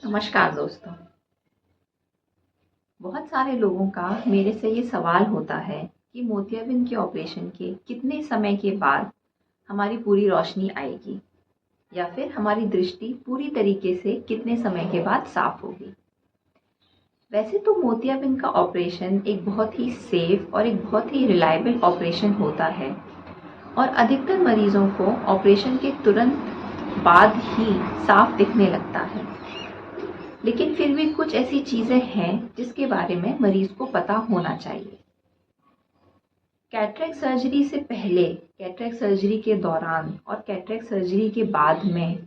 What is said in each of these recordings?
नमस्कार दोस्तों। बहुत सारे लोगों का मेरे से ये सवाल होता है कि मोतियाबिंद के ऑपरेशन के कितने समय के बाद हमारी पूरी रोशनी आएगी या फिर हमारी दृष्टि पूरी तरीके से कितने समय के बाद साफ होगी। वैसे तो मोतियाबिंद का ऑपरेशन एक बहुत ही सेफ और एक बहुत ही रिलायबल ऑपरेशन होता है और अधिकतर मरीजों को ऑपरेशन के तुरंत बाद ही साफ दिखने लगता है। लेकिन फिर भी कुछ ऐसी चीज़ें हैं जिसके बारे में मरीज को पता होना चाहिए। कैटरेक्ट सर्जरी से पहले, कैटरेक्ट सर्जरी के दौरान और कैटरेक्ट सर्जरी के बाद में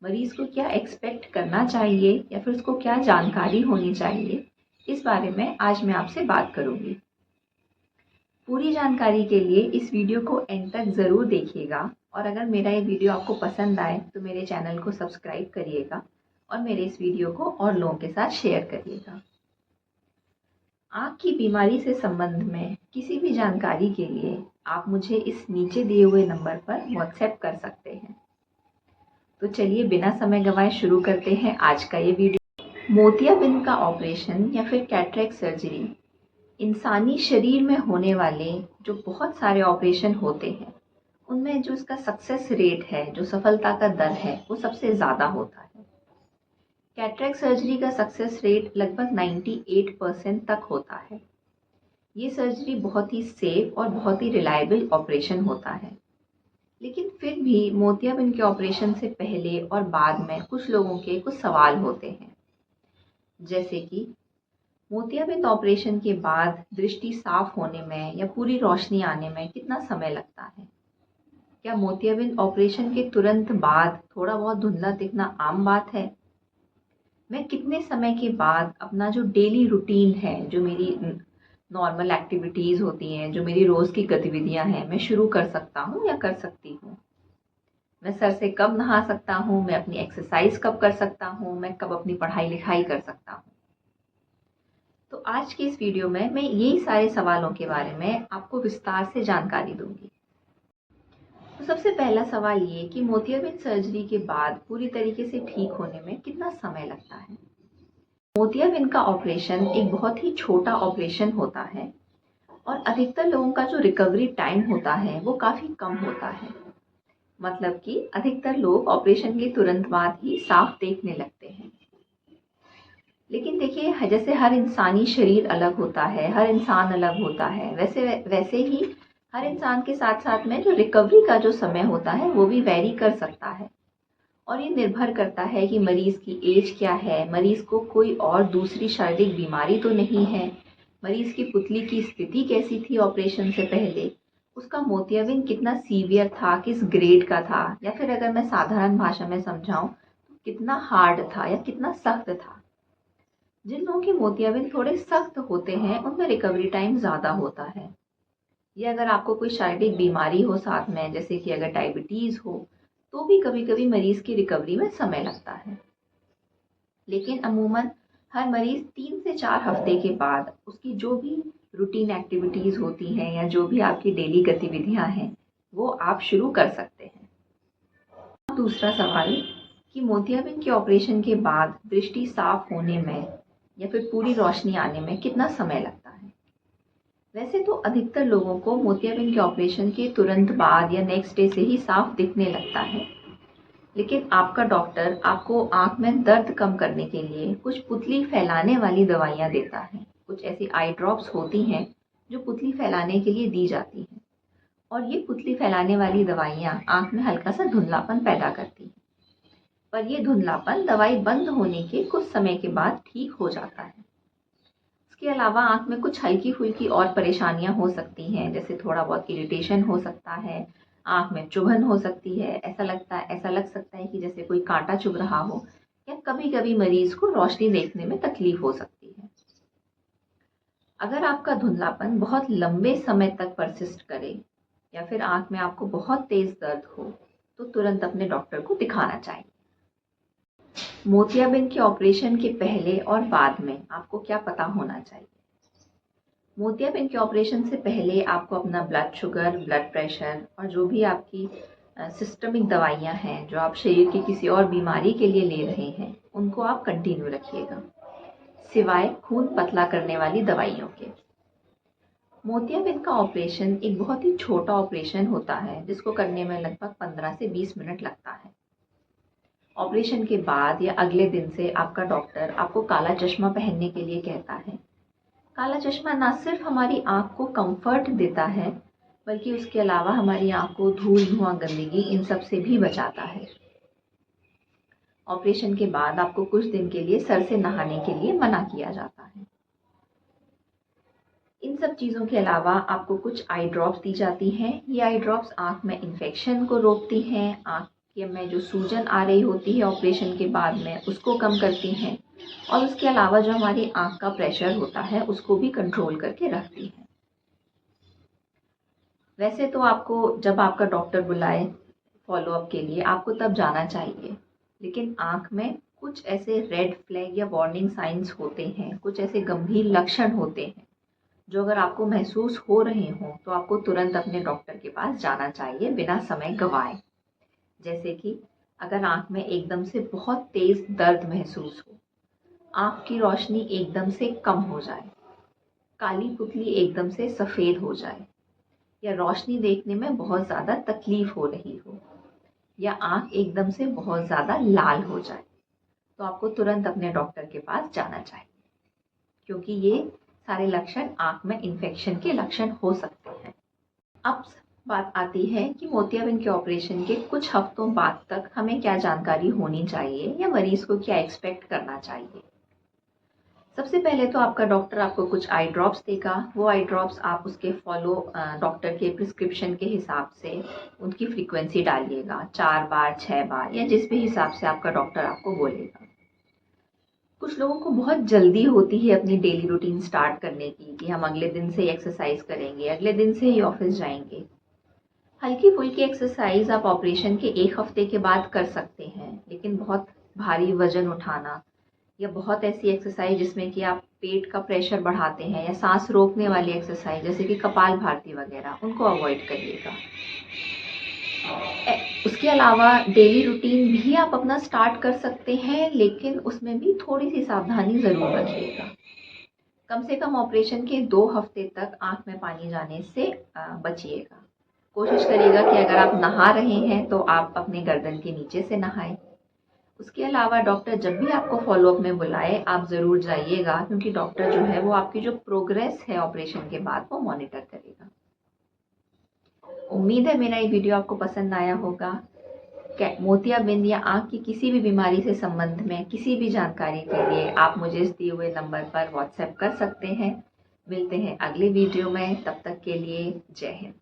मरीज को क्या एक्सपेक्ट करना चाहिए या फिर उसको क्या जानकारी होनी चाहिए, इस बारे में आज मैं आपसे बात करूंगी। पूरी जानकारी के लिए इस वीडियो को एंड तक ज़रूर देखिएगा और अगर मेरा ये वीडियो आपको पसंद आए तो मेरे चैनल को सब्सक्राइब करिएगा और मेरे इस वीडियो को और लोगों के साथ शेयर करिएगा। आँख की बीमारी से संबंध में किसी भी जानकारी के लिए आप मुझे इस नीचे दिए हुए नंबर पर व्हाट्सएप कर सकते हैं। तो चलिए बिना समय गंवाए शुरू करते हैं आज का ये वीडियो। मोतियाबिंद का ऑपरेशन या फिर कैटरेक्ट सर्जरी इंसानी शरीर में होने वाले जो बहुत सारे ऑपरेशन होते हैं उनमें जो इसका सक्सेस रेट है, जो सफलता का दर है, वो सबसे ज़्यादा होता है। कैटरेक्ट सर्जरी का सक्सेस रेट लगभग 98% तक होता है। ये सर्जरी बहुत ही सेफ और बहुत ही रिलायबल ऑपरेशन होता है। लेकिन फिर भी मोतियाबिंद के ऑपरेशन से पहले और बाद में कुछ लोगों के कुछ सवाल होते हैं, जैसे कि मोतियाबिंद ऑपरेशन के बाद दृष्टि साफ होने में या पूरी रोशनी आने में कितना समय लगता है। क्या मोतियाबिंद ऑपरेशन के तुरंत बाद थोड़ा बहुत धुंधला दिखना आम बात है। मैं कितने समय के बाद अपना जो डेली रूटीन है, जो मेरी नॉर्मल एक्टिविटीज़ होती हैं, जो मेरी रोज़ की गतिविधियां हैं, मैं शुरू कर सकता हूँ या कर सकती हूँ। मैं सर से कब नहा सकता हूँ, मैं अपनी एक्सरसाइज कब कर सकता हूँ, मैं कब अपनी पढ़ाई लिखाई कर सकता हूँ। तो आज की इस वीडियो में मैं यही सारे सवालों के बारे में आपको विस्तार से जानकारी दूंगी। तो सबसे पहला सवाल ये कि मोतियाबिंद सर्जरी के बाद पूरी तरीके से ठीक होने में कितना समय लगता है। मोतियाबिंद का ऑपरेशन एक बहुत ही छोटा ऑपरेशन होता है और अधिकतर लोगों का जो रिकवरी टाइम होता है वो काफ़ी कम होता है। मतलब कि अधिकतर लोग ऑपरेशन के तुरंत बाद ही साफ देखने लगते हैं। लेकिन देखिए, जैसे हर इंसानी शरीर अलग होता है, हर इंसान अलग होता है, वैसे ही हर इंसान के साथ साथ में जो रिकवरी का जो समय होता है वो भी वेरी कर सकता है। और ये निर्भर करता है कि मरीज़ की एज क्या है, मरीज़ को कोई और दूसरी शारीरिक बीमारी तो नहीं है, मरीज़ की पुतली की स्थिति कैसी थी ऑपरेशन से पहले, उसका मोतियाबिंद कितना सीवियर था, किस ग्रेड का था, या फिर अगर मैं साधारण भाषा में समझाऊं तो कितना हार्ड था या कितना सख्त था। जिन लोगों के मोतियाबिंद थोड़े सख्त होते हैं उनमें रिकवरी टाइम ज़्यादा होता है। या अगर आपको कोई शारीरिक बीमारी हो साथ में, जैसे कि अगर डायबिटीज़ हो, तो भी कभी कभी मरीज की रिकवरी में समय लगता है। लेकिन अमूमन हर मरीज 3 से 4 हफ्ते के बाद उसकी जो भी रूटीन एक्टिविटीज़ होती हैं या जो भी आपकी डेली गतिविधियां हैं वो आप शुरू कर सकते हैं। दूसरा सवाल कि मोतियाबिंद के ऑपरेशन के बाद दृष्टि साफ होने में या फिर पूरी रोशनी आने में कितना समय लगता है। वैसे तो अधिकतर लोगों को मोतियाबिंद के ऑपरेशन के तुरंत बाद या नेक्स्ट डे से ही साफ दिखने लगता है। लेकिन आपका डॉक्टर आपको आँख में दर्द कम करने के लिए कुछ पुतली फैलाने वाली दवाइयाँ देता है। कुछ ऐसी आई ड्रॉप्स होती हैं जो पुतली फैलाने के लिए दी जाती हैं और ये पुतली फैलाने वाली दवाइयाँ आँख में हल्का सा धुंधलापन पैदा करती हैं। पर ये धुंधलापन दवाई बंद होने के कुछ समय के बाद ठीक हो जाता है। इसके अलावा आँख में कुछ हल्की फुल्की और परेशानियाँ हो सकती हैं, जैसे थोड़ा बहुत इरिटेशन हो सकता है, आँख में चुभन हो सकती है, ऐसा लग सकता है कि जैसे कोई कांटा चुभ रहा हो, या कभी कभी मरीज को रोशनी देखने में तकलीफ हो सकती है। अगर आपका धुंधलापन बहुत लंबे समय तक परसिस्ट करे या फिर आँख में आपको बहुत तेज दर्द हो तो तुरंत अपने डॉक्टर को दिखाना चाहिए। मोतियाबिंद के ऑपरेशन के पहले और बाद में आपको क्या पता होना चाहिए। मोतियाबिंद के ऑपरेशन से पहले आपको अपना ब्लड शुगर, ब्लड प्रेशर और जो भी आपकी सिस्टमिक दवाइयाँ हैं जो आप शरीर की किसी और बीमारी के लिए ले रहे हैं उनको आप कंटिन्यू रखिएगा, सिवाय खून पतला करने वाली दवाइयों के। मोतियाबिंद का ऑपरेशन एक बहुत ही छोटा ऑपरेशन होता है जिसको करने में लगभग 15 से 20 मिनट लगता है। ऑपरेशन के बाद या अगले दिन से आपका डॉक्टर आपको काला चश्मा पहनने के लिए कहता है। काला चश्मा ना सिर्फ हमारी आँख को कंफर्ट देता है, बल्कि उसके अलावा हमारी आँख को धूल, धुआं, गंदगी इन सब से भी बचाता है। ऑपरेशन के बाद आपको कुछ दिन के लिए सर से नहाने के लिए मना किया जाता है। इन सब चीज़ों के अलावा आपको कुछ आई ड्रॉप्स दी जाती हैं। ये आई ड्रॉप्स आँख में इन्फेक्शन को रोकती हैं, आँख के में जो सूजन आ रही होती है ऑपरेशन के बाद में उसको कम करती हैं, और उसके अलावा जो हमारी आँख का प्रेशर होता है उसको भी कंट्रोल करके रखती हैं। वैसे तो आपको जब आपका डॉक्टर बुलाए फॉलोअप के लिए आपको तब जाना चाहिए, लेकिन आँख में कुछ ऐसे रेड फ्लैग या वार्निंग साइंस होते हैं, कुछ ऐसे गंभीर लक्षण होते हैं जो अगर आपको महसूस हो रहे हों तो आपको तुरंत अपने डॉक्टर के पास जाना चाहिए बिना समय गंवाए। जैसे कि अगर आँख में एकदम से बहुत तेज़ दर्द महसूस हो, आँख की रोशनी एकदम से कम हो जाए, काली पुतली एकदम से सफ़ेद हो जाए, या रोशनी देखने में बहुत ज़्यादा तकलीफ हो रही हो, या आँख एकदम से बहुत ज़्यादा लाल हो जाए, तो आपको तुरंत अपने डॉक्टर के पास जाना चाहिए, क्योंकि ये सारे लक्षण आँख में इन्फेक्शन के लक्षण हो सकते हैं। अब बात आती है कि मोतियाबिंद के ऑपरेशन के कुछ हफ्तों बाद तक हमें क्या जानकारी होनी चाहिए या मरीज को क्या एक्सपेक्ट करना चाहिए। सबसे पहले तो आपका डॉक्टर आपको कुछ आई ड्रॉप्स देगा। वो आई ड्रॉप्स आप उसके डॉक्टर के प्रिस्क्रिप्शन के हिसाब से उनकी फ्रीक्वेंसी डालिएगा, 4 बार 6 बार या जिस भी हिसाब से आपका डॉक्टर आपको बोलेगा। कुछ लोगों को बहुत जल्दी होती है अपनी डेली रूटीन स्टार्ट करने की कि हम अगले दिन से ही एक्सरसाइज करेंगे, अगले दिन से ही ऑफिस जाएंगे। हल्की फुल्की एक्सरसाइज आप ऑपरेशन के 1 हफ्ते के बाद कर सकते हैं, लेकिन बहुत भारी वजन उठाना या बहुत ऐसी एक्सरसाइज जिसमें कि आप पेट का प्रेशर बढ़ाते हैं या सांस रोकने वाली एक्सरसाइज जैसे कि कपालभाति वगैरह, उनको अवॉइड करिएगा। उसके अलावा डेली रूटीन भी आप अपना स्टार्ट कर सकते हैं, लेकिन उसमें भी थोड़ी सी सावधानी ज़रूर रखिएगा। कम से कम ऑपरेशन के 2 हफ्ते तक आँख में पानी जाने से बचिएगा। कोशिश करिएगा कि अगर आप नहा रहे हैं तो आप अपने गर्दन के नीचे से नहाएं। उसके अलावा डॉक्टर जब भी आपको फॉलोअप में बुलाए आप ज़रूर जाइएगा, क्योंकि डॉक्टर जो है वो आपकी जो प्रोग्रेस है ऑपरेशन के बाद वो मॉनिटर करेगा। उम्मीद है मेरा ये वीडियो आपको पसंद आया होगा। मोतियाबिंद या आँख की किसी भी बीमारी से संबंध में किसी भी जानकारी के लिए आप मुझे इस दिए हुए नंबर पर व्हाट्सएप कर सकते हैं। मिलते हैं अगले वीडियो में, तब तक के लिए जय हिंद।